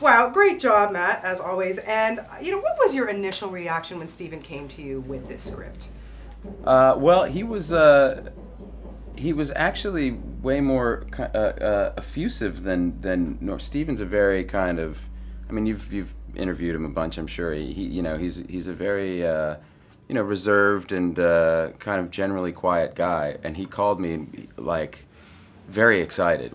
Wow, great job, Matt, as always. And, what was your initial reaction when Steven came to you with this script? Well, he was actually way more effusive than Steven's a very kind of, I mean, you've interviewed him a bunch, I'm sure. He's a very reserved and kind of generally quiet guy, and he called me like very excited,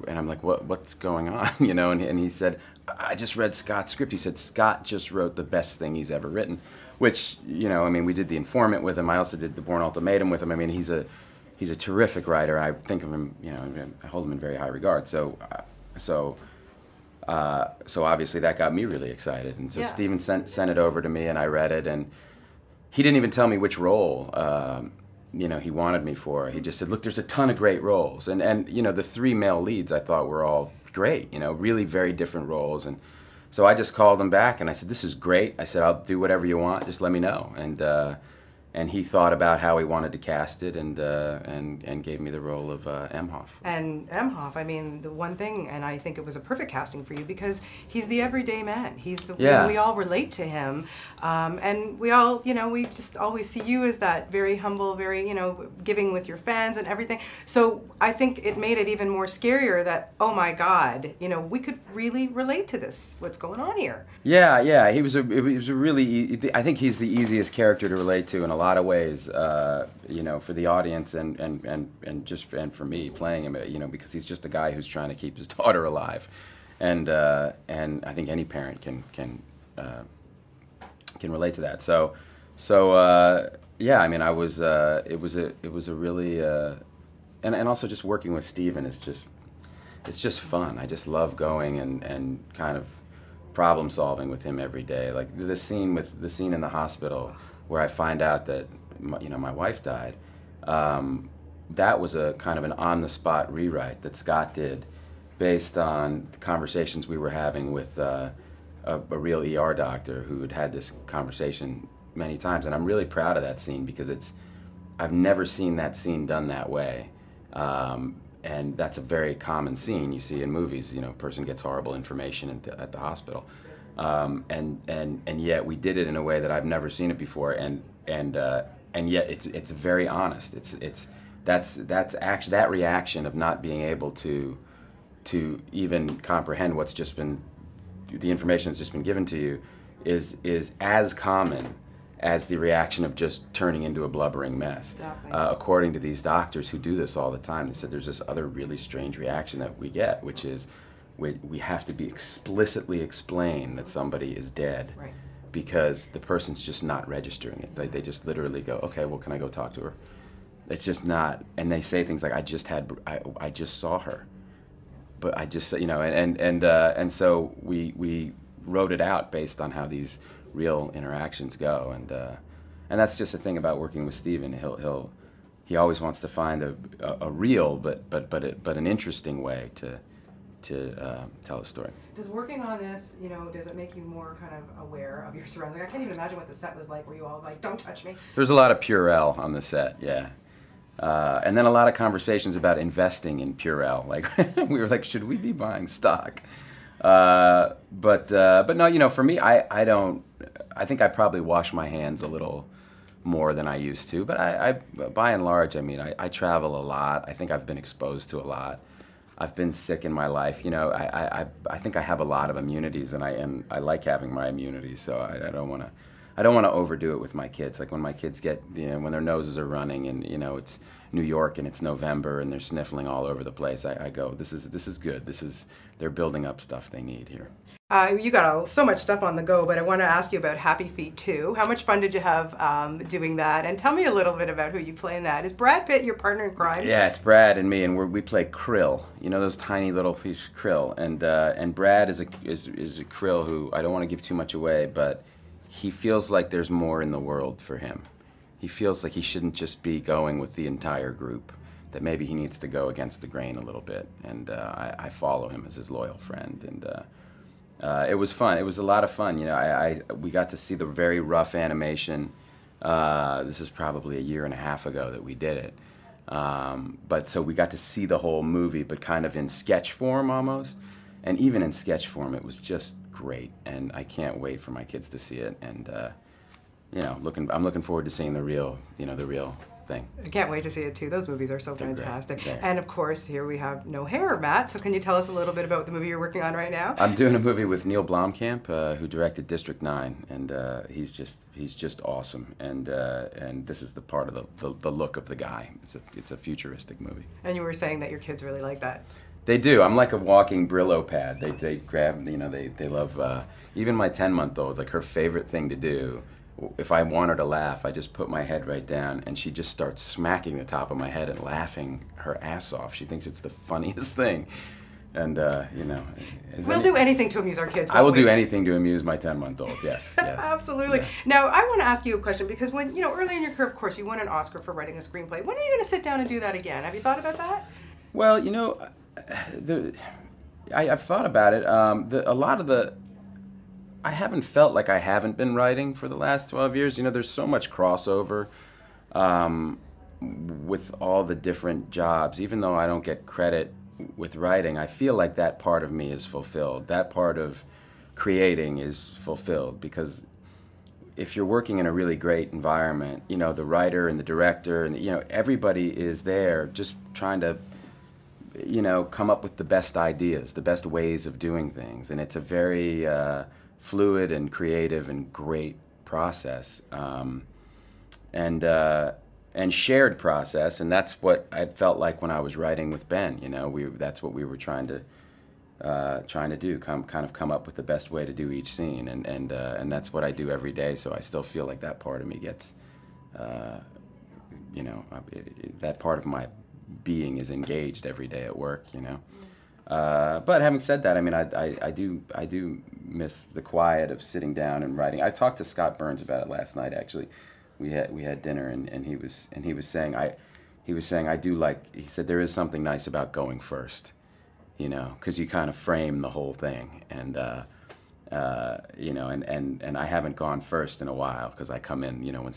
and I'm like, what's going on, and he said, I just read Scott's script. He said Scott just wrote the best thing he's ever written, which, I mean, we did The Informant with him. I also did The Bourne Ultimatum with him. I mean, he's a terrific writer. I think of him, I hold him in very high regard. So obviously that got me really excited. And so yeah. Steven sent it over to me, and I read it, and he didn't even tell me which role he wanted me for. He just said, look, there's a ton of great roles. And the three male leads I thought were all great, really very different roles. And so I just called him back and I said, this is great. I said, I'll do whatever you want, just let me know. And he thought about how he wanted to cast it and gave me the role of Emhoff. And Emhoff, I mean, the one thing, and I think it was a perfect casting for you because he's the everyday man. He's the we all relate to him, and we all, we just always see you as that very humble, very, giving with your fans and everything. So I think it made it even more scarier that, oh my God, we could really relate to this. What's going on here? Yeah. He was a really. I think he's the easiest character to relate to in a lot of ways, for the audience and for me playing him, because he's just a guy who's trying to keep his daughter alive, and I think any parent can relate to that. So yeah, I mean, it was a really and also just working with Steven is just fun. I just love going and kind of problem solving with him every day. Like the scene in the hospital where I find out that my wife died, that was a kind of an on-the-spot rewrite that Scott did based on the conversations we were having with a real ER doctor who had this conversation many times. And I'm really proud of that scene because I've never seen that scene done that way. And that's a very common scene you see in movies. A person gets horrible information at the hospital. And yet we did it in a way that I've never seen it before, and yet it's very honest. That's actually that reaction of not being able to even comprehend what's just been, the information that's just been given to you, is as common as the reaction of just turning into a blubbering mess. Exactly. According to these doctors who do this all the time, they said there's this other really strange reaction that we get, which is we have to be explicitly explain that somebody is dead, right, because the person's just not registering it. They just literally go, okay, well, can I go talk to her? It's just not, and they say things like, I just saw her, but I just, and so we wrote it out based on how these real interactions go, and that's just the thing about working with Steven. He always wants to find a real but an interesting way to tell a story. Does working on this, does it make you more kind of aware of your surroundings? Like, I can't even imagine what the set was like. Were you all like, don't touch me? There's a lot of Purell on the set, yeah. And then a lot of conversations about investing in Purell. Like, we were like, should we be buying stock? But no, for me, I think I probably wash my hands a little more than I used to. But I by and large, I mean, I travel a lot. I think I've been exposed to a lot. I've been sick in my life. I think I have a lot of immunities, and I like having my immunities. So I don't want to overdo it with my kids. Like when my kids get, when their noses are running, and it's New York and it's November and they're sniffling all over the place, I go, this is good. They're building up stuff they need here. You got so much stuff on the go, but I want to ask you about Happy Feet 2. How much fun did you have doing that? And tell me a little bit about who you play in that. Is Brad Pitt your partner in crime? Yeah, it's Brad and me, and we play krill. Those tiny little fish krill. And Brad is a krill who, I don't want to give too much away, but he feels like there's more in the world for him. He feels like he shouldn't just be going with the entire group, that maybe he needs to go against the grain a little bit. And I follow him as his loyal friend. And it was fun. It was a lot of fun. We got to see the very rough animation. This is probably a year and a half ago that we did it. But so we got to see the whole movie, but kind of in sketch form almost. and even in sketch form, it was just great. And I can't wait for my kids to see it. And you know, I'm looking forward to seeing the real, you know, the real thing. I can't wait to see it too. Those movies are so fantastic. Great. And of course, here we have No Hair, Matt. So can you tell us a little bit about the movie you're working on right now? I'm doing a movie with Neil Blomkamp, who directed District 9, and he's just awesome. And this is the part of the look of the guy. It's a futuristic movie. And you were saying that your kids really like that. They do. I'm like a walking Brillo Pad. They grab, you know, they love. Even my 10-month-old, like her favorite thing to do. If I want her to laugh, I just put my head right down, and she just starts smacking the top of my head and laughing her ass off. She thinks it's the funniest thing, and you know. We'll do anything to amuse our kids. I will do anything to amuse my 10-month-old. Yes, yes. Absolutely. Yeah. Now, I want to ask you a question because when early in your career, of course, you won an Oscar for writing a screenplay. When are you going to sit down and do that again? Have you thought about that? Well, you know, I've thought about it. A lot of the. I haven't felt like I haven't been writing for the last 12 years. You know, there's so much crossover with all the different jobs. Even though I don't get credit with writing, I feel like that part of me is fulfilled. That part of creating is fulfilled because if you're working in a really great environment, you know, the writer and the director and, you know, everybody is there just trying to, you know, come up with the best ideas, the best ways of doing things. And it's a very fluid and creative and great process, and shared process, and that's what I felt like when I was writing with Ben. You know, that's what we were trying to do, kind of come up with the best way to do each scene, and that's what I do every day. So I still feel like that part of me gets, you know, that part of my being is engaged every day at work. You know. But having said that, I mean, I do miss the quiet of sitting down and writing. I talked to Scott Burns about it last night. Actually, we had dinner, and he was saying I do like. He said there is something nice about going first, you know, because you kind of frame the whole thing, and you know, and I haven't gone first in a while because I come in, you know, when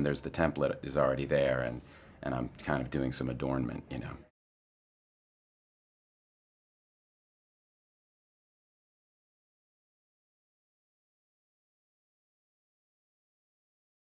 there's the template is already there, and I'm kind of doing some adornment, you know.